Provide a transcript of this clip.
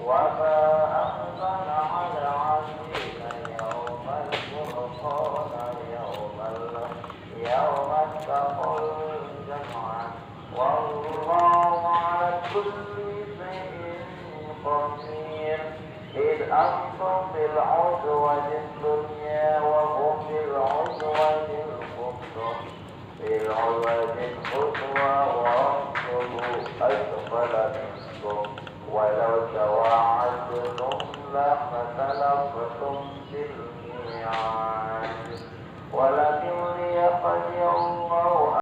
وما أنزل على عبدنا يوم الفرقان يوم التقى الجمعان والله على كل شيء قدير إذ أنتم بالعدوة الدنيا وهم بالعدوة القصوى ورسله أسفل منكم ولو تواعدتم لاختلفتم في الميعاد